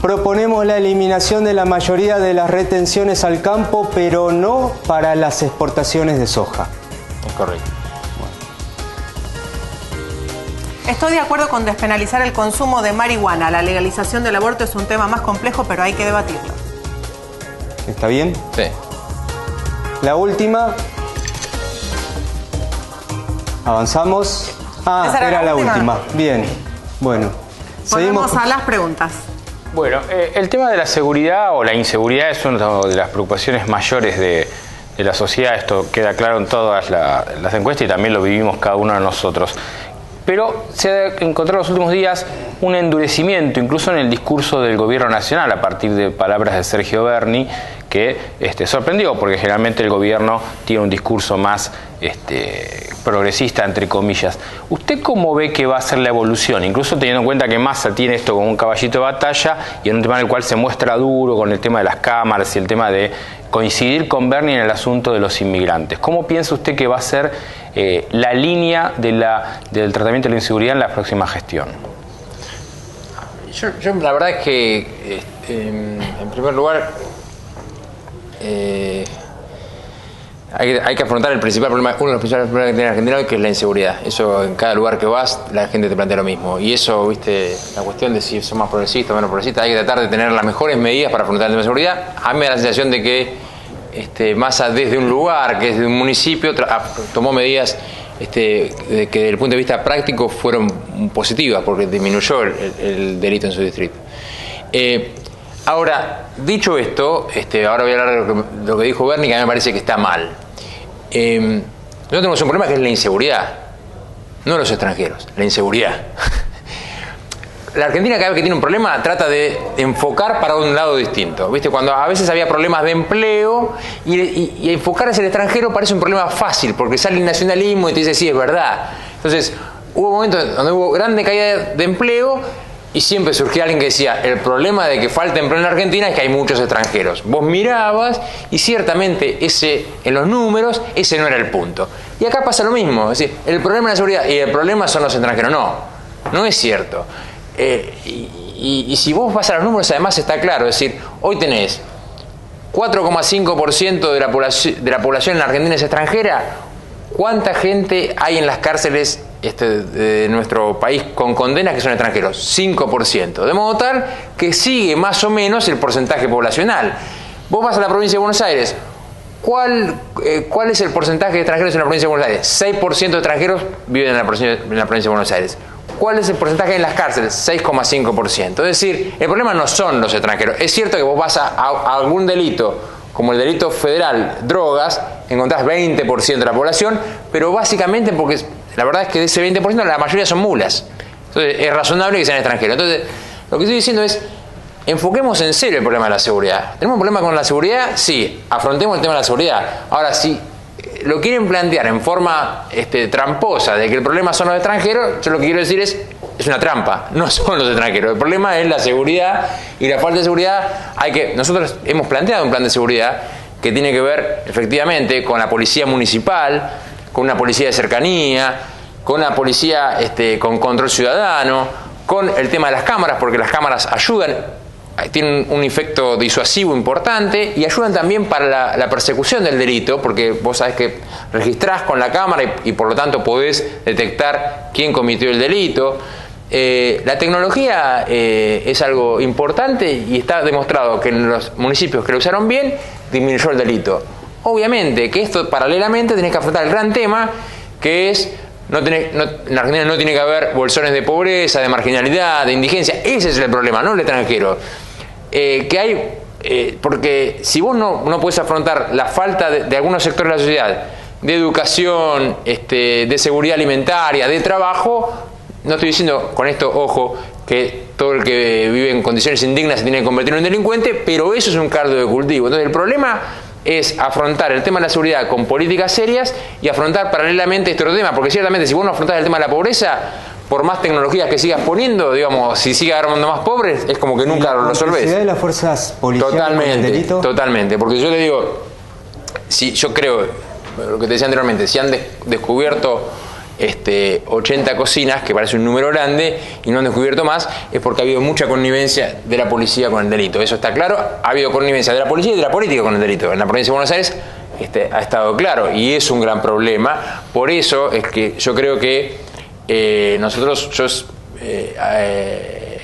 Proponemos la eliminación de la mayoría de las retenciones al campo, pero no para las exportaciones de soja. Es correcto. Estoy de acuerdo con despenalizar el consumo de marihuana. La legalización del aborto es un tema más complejo, pero hay que debatirlo. ¿Está bien? Sí. La última. Avanzamos. Ah, ¿Esa era la última. Bien. Bueno. Volvemos a las preguntas. Bueno, el tema de la seguridad o la inseguridad es una de las preocupaciones mayores de la sociedad. Esto queda claro en todas las encuestas y también lo vivimos cada uno de nosotros. Pero se ha encontrado en los últimos días un endurecimiento, incluso en el discurso del gobierno nacional, a partir de palabras de Sergio Berni, que sorprendió, porque generalmente el gobierno tiene un discurso más progresista, entre comillas. ¿Usted cómo ve que va a ser la evolución? Incluso teniendo en cuenta que Massa tiene esto como un caballito de batalla y en un tema en el cual se muestra duro con el tema de las cámaras y el tema de coincidir con Berni en el asunto de los inmigrantes. ¿Cómo piensa usted que va a ser la línea del tratamiento de la inseguridad en la próxima gestión? Yo la verdad es que, en primer lugar, hay que afrontar el principal problema, uno de los principales problemas que tiene Argentina hoy, que es la inseguridad. Eso, en cada lugar que vas, la gente te plantea lo mismo. Y eso, viste, la cuestión de si son más progresistas o menos progresistas, hay que tratar de tener las mejores medidas para afrontar el tema de seguridad. A mí me da la sensación de que Massa, desde un lugar, que es de un municipio, tomó medidas que desde el punto de vista práctico fueron positivas, porque disminuyó el delito en su distrito. Ahora, dicho esto, ahora voy a hablar de lo que dijo Berni, que a mí me parece que está mal. Nosotros tenemos un problema que es la inseguridad, no los extranjeros, la inseguridad. La Argentina, cada vez que tiene un problema, trata de enfocar para un lado distinto. ¿Viste? Cuando a veces había problemas de empleo y enfocar hacia el extranjero parece un problema fácil, porque sale el nacionalismo y te dice, sí, es verdad. Entonces, hubo momentos donde hubo grande caída de empleo y siempre surgía alguien que decía, el problema de que falta empleo en la Argentina es que hay muchos extranjeros. Vos mirabas y ciertamente en los números ese no era el punto. Y acá pasa lo mismo, es decir, el problema es la seguridad y el problema son los extranjeros. No es cierto. Y si vos vas a los números, además está claro, es decir, hoy tenés 4,5% de la población en la Argentina es extranjera. ¿Cuánta gente hay en las cárceles de nuestro país con condenas que son extranjeros? 5%. De modo tal que sigue más o menos el porcentaje poblacional. Vos vas a la provincia de Buenos Aires. ¿Cuál es el porcentaje de extranjeros en la provincia de Buenos Aires? 6% de extranjeros viven en la provincia de Buenos Aires. ¿Cuál es el porcentaje en las cárceles? 6,5%. Es decir, el problema no son los extranjeros. Es cierto que vos vas a algún delito, como el delito federal, drogas, encontrás 20% de la población, pero básicamente porque la verdad es que de ese 20% la mayoría son mulas. Entonces es razonable que sean extranjeros. Entonces, lo que estoy diciendo es, enfoquemos en serio el problema de la seguridad. ¿Tenemos un problema con la seguridad? Sí, afrontemos el tema de la seguridad. Ahora, si lo quieren plantear en forma tramposa de que el problema son los extranjeros, yo lo que quiero decir es una trampa, no son los extranjeros. El problema es la seguridad y la falta de seguridad. Nosotros hemos planteado un plan de seguridad que tiene que ver efectivamente con la policía municipal, con una policía de cercanía, con una policía con control ciudadano, con el tema de las cámaras, porque las cámaras ayudan, tienen un efecto disuasivo importante y ayudan también para la persecución del delito, porque vos sabés que registrás con la cámara y por lo tanto podés detectar quién cometió el delito. La tecnología es algo importante y está demostrado que en los municipios que lo usaron bien disminuyó el delito. Obviamente que esto paralelamente tenés que afrontar el gran tema que es en la Argentina no tiene que haber bolsones de pobreza, de marginalidad, de indigencia. Ese es el problema, no el extranjero. Porque si vos no podés afrontar la falta de algunos sectores de la sociedad, de educación, de seguridad alimentaria, de trabajo, no estoy diciendo con esto, ojo, que todo el que vive en condiciones indignas se tiene que convertir en un delincuente, pero eso es un caldo de cultivo. Entonces el problema es afrontar el tema de la seguridad con políticas serias y afrontar paralelamente este otro tema, porque ciertamente si vos no afrontás el tema de la pobreza, por más tecnologías que sigas poniendo, digamos, si sigue armando más pobres, es como que nunca lo resolvés. ¿La de las fuerzas policiales con el delito? Totalmente, porque yo te digo, yo creo, lo que te decía anteriormente, si han descubierto 80 cocinas, que parece un número grande, y no han descubierto más, es porque ha habido mucha connivencia de la policía con el delito. Eso está claro. Ha habido connivencia de la policía y de la política con el delito. En la provincia de Buenos Aires ha estado claro, y es un gran problema. Por eso es que yo creo que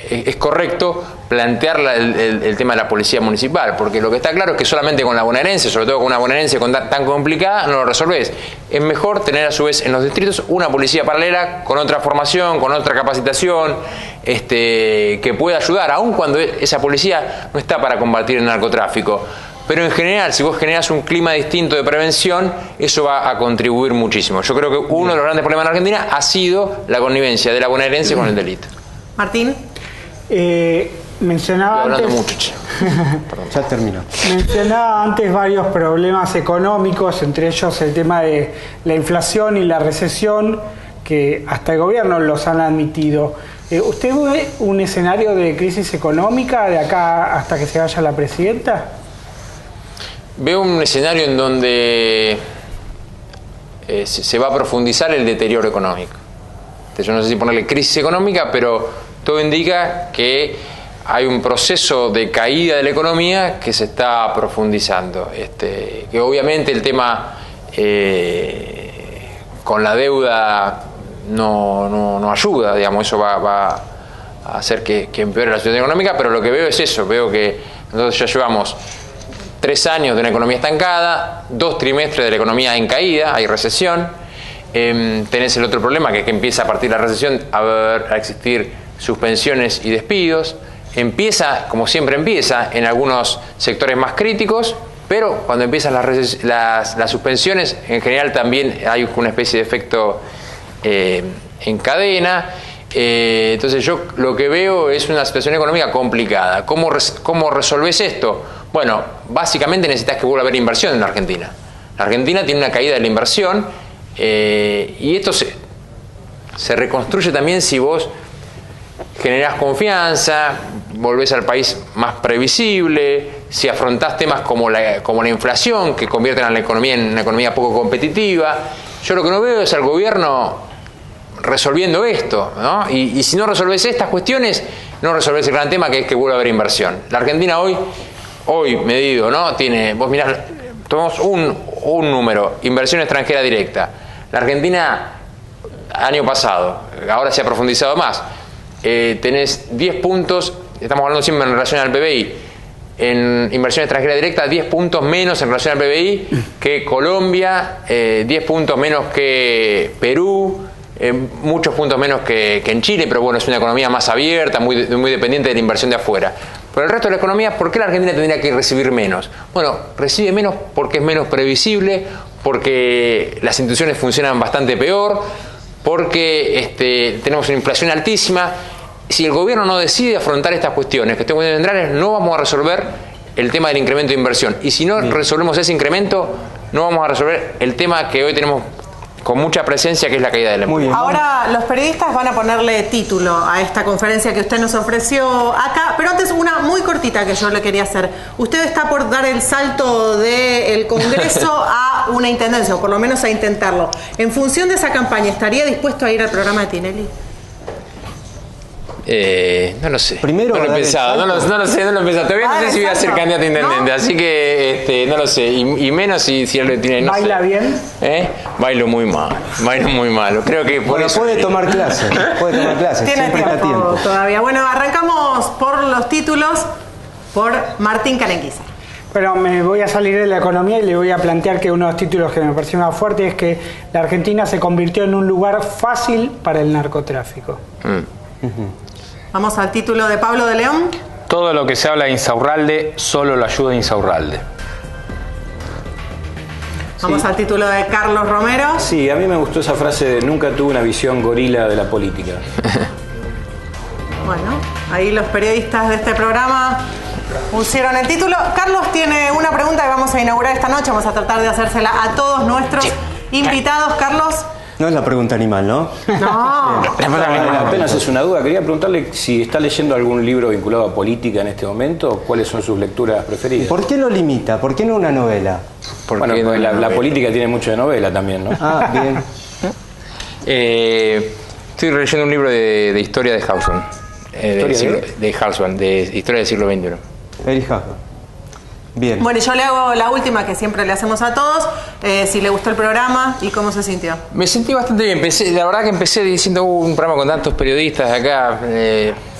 es correcto plantear el tema de la policía municipal, porque lo que está claro es que solamente con la bonaerense, sobre todo con una bonaerense tan complicada, no lo resolvés. Es mejor tener a su vez en los distritos una policía paralela con otra formación, con otra capacitación, que pueda ayudar, aun cuando esa policía no está para combatir el narcotráfico. Pero en general, si vos generás un clima distinto de prevención, eso va a contribuir muchísimo. Yo creo que uno de los grandes problemas en Argentina ha sido la connivencia de la bonaerense con el delito. Martín. Mencionaba antes, ya terminó. Mencionaba antes varios problemas económicos, entre ellos el tema de la inflación y la recesión, que hasta el gobierno los han admitido. ¿Usted ve un escenario de crisis económica de acá hasta que se vaya la presidenta? Veo un escenario en donde se va a profundizar el deterioro económico. Yo no sé si ponerle crisis económica, pero todo indica que hay un proceso de caída de la economía que se está profundizando. Que obviamente el tema con la deuda no ayuda, digamos, eso va a hacer que empeore la situación económica, pero lo que veo es eso, veo que nosotros ya llevamos 3 años de una economía estancada, 2 trimestres de la economía en caída, hay recesión. Tenés el otro problema, que empieza a partir de la recesión a existir suspensiones y despidos. Empieza, como siempre empieza, en algunos sectores más críticos, pero cuando empiezan las suspensiones, en general también hay una especie de efecto en cadena. Entonces yo lo que veo es una situación económica complicada. ¿Cómo resolvés esto? Bueno, básicamente necesitas que vuelva a haber inversión en la Argentina. La Argentina tiene una caída de la inversión y esto Se reconstruye también si vos generás confianza, volvés al país más previsible, si afrontás temas como la inflación, que convierten a la economía en una economía poco competitiva. Yo lo que no veo es al gobierno resolviendo esto, ¿no? Y si no resolvés estas cuestiones, no resolvés el gran tema, que es que vuelva a haber inversión. La Argentina hoy medido, ¿no? Vos mirás, tomamos un número, inversión extranjera directa. La Argentina, año pasado, ahora se ha profundizado más, tenés 10 puntos, estamos hablando siempre en relación al PBI, en inversión extranjera directa, 10 puntos menos en relación al PBI que Colombia, 10 puntos menos que Perú, muchos puntos menos que en Chile, pero bueno, es una economía más abierta, muy dependiente de la inversión de afuera. Pero el resto de la economía, ¿por qué la Argentina tendría que recibir menos? Bueno, recibe menos porque es menos previsible, porque las instituciones funcionan bastante peor, porque tenemos una inflación altísima. Si el gobierno no decide afrontar estas cuestiones centrales, no vamos a resolver el tema del incremento de inversión. Y si no resolvemos ese incremento, no vamos a resolver el tema que hoy tenemos con mucha presencia, que es la caída del empleo. Ahora los periodistas van a ponerle título a esta conferencia que usted nos ofreció acá, pero antes una muy cortita que yo le quería hacer. Usted está por dar el salto del Congreso a una intendencia, o por lo menos a intentarlo. En función de esa campaña, ¿estaría dispuesto a ir al programa de Tinelli? No lo sé. Primero no lo he pensado, no lo sé. Todavía no sé si voy a ser candidato a intendente, ¿no? Así que no lo sé. Y menos si él lo tiene. No ¿Baila sé. bien? Bailo muy malo. Creo que por eso. Puede tomar clases. Tiene tiempo todavía. Bueno, arrancamos por los títulos por Martín Carenquiza. Pero me voy a salir de la economía y le voy a plantear que uno de los títulos que me pareció más fuerte es que la Argentina se convirtió en un lugar fácil para el narcotráfico. Vamos al título de Pablo de León. Todo lo que se habla de Insaurralde solo lo ayuda Insaurralde. Vamos al título de Carlos Romero. Sí, a mí me gustó esa frase de nunca tuve una visión gorila de la política. Bueno, ahí los periodistas de este programa pusieron el título. Carlos tiene una pregunta que vamos a inaugurar esta noche. Vamos a tratar de hacérsela a todos nuestros invitados. Carlos. No es la pregunta animal, ¿no? No. Apenas es una duda. Quería preguntarle si está leyendo algún libro vinculado a política en este momento. ¿Cuáles son sus lecturas preferidas? ¿Por qué lo limita? ¿Por qué no una novela? Bueno, la política tiene mucho de novela también, ¿no? Ah, bien. Estoy leyendo un libro de historia de Haussmann. De Haussmann, de historia del siglo XXI. Erich Haussmann. Bien. Bueno, y yo le hago la última que siempre le hacemos a todos. Si le gustó el programa y cómo se sintió. Me sentí bastante bien. La verdad que empecé diciendo un programa con tantos periodistas acá,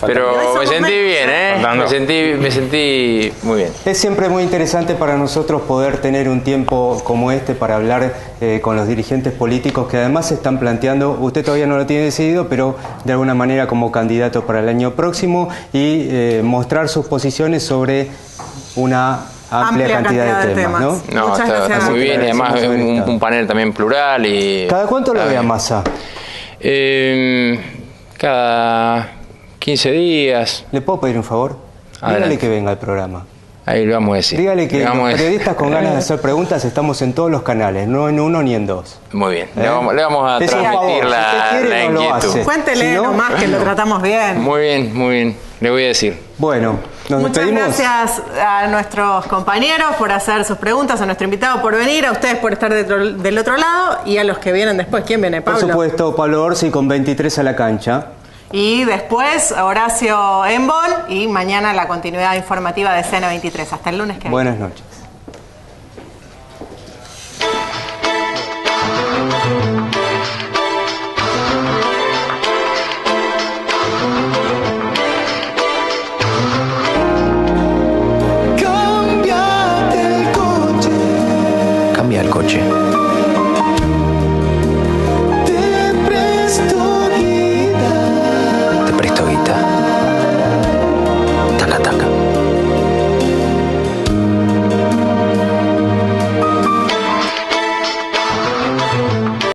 pero me sentí bien, Me sentí muy bien. Es siempre muy interesante para nosotros poder tener un tiempo como este para hablar con los dirigentes políticos que además se están planteando, usted todavía no lo tiene decidido, pero de alguna manera como candidato para el año próximo y mostrar sus posiciones sobre una amplia cantidad de temas, ¿no? No, está muy bien, y además es un panel también plural. ¿Cada cuánto lo ve a Massa? Cada 15 días. ¿Le puedo pedir un favor? Adelante. Dígale que venga al programa. Ahí lo vamos a decir. Dígale que los periodistas con ganas de hacer preguntas estamos en todos los canales, no en uno ni en dos. Muy bien, le vamos a transmitir la inquietud. Cuéntele nomás que lo tratamos bien. Muy bien, le voy a decir. Bueno, nos despedimos. Muchas gracias a nuestros compañeros por hacer sus preguntas, a nuestro invitado por venir, a ustedes por estar del otro lado y a los que vienen después. ¿Quién viene, Pablo? Por supuesto, Pablo Orsi con 23 a la cancha. Y después Horacio Embón y mañana la continuidad informativa de CN23. Hasta el lunes que viene. Buenas noches.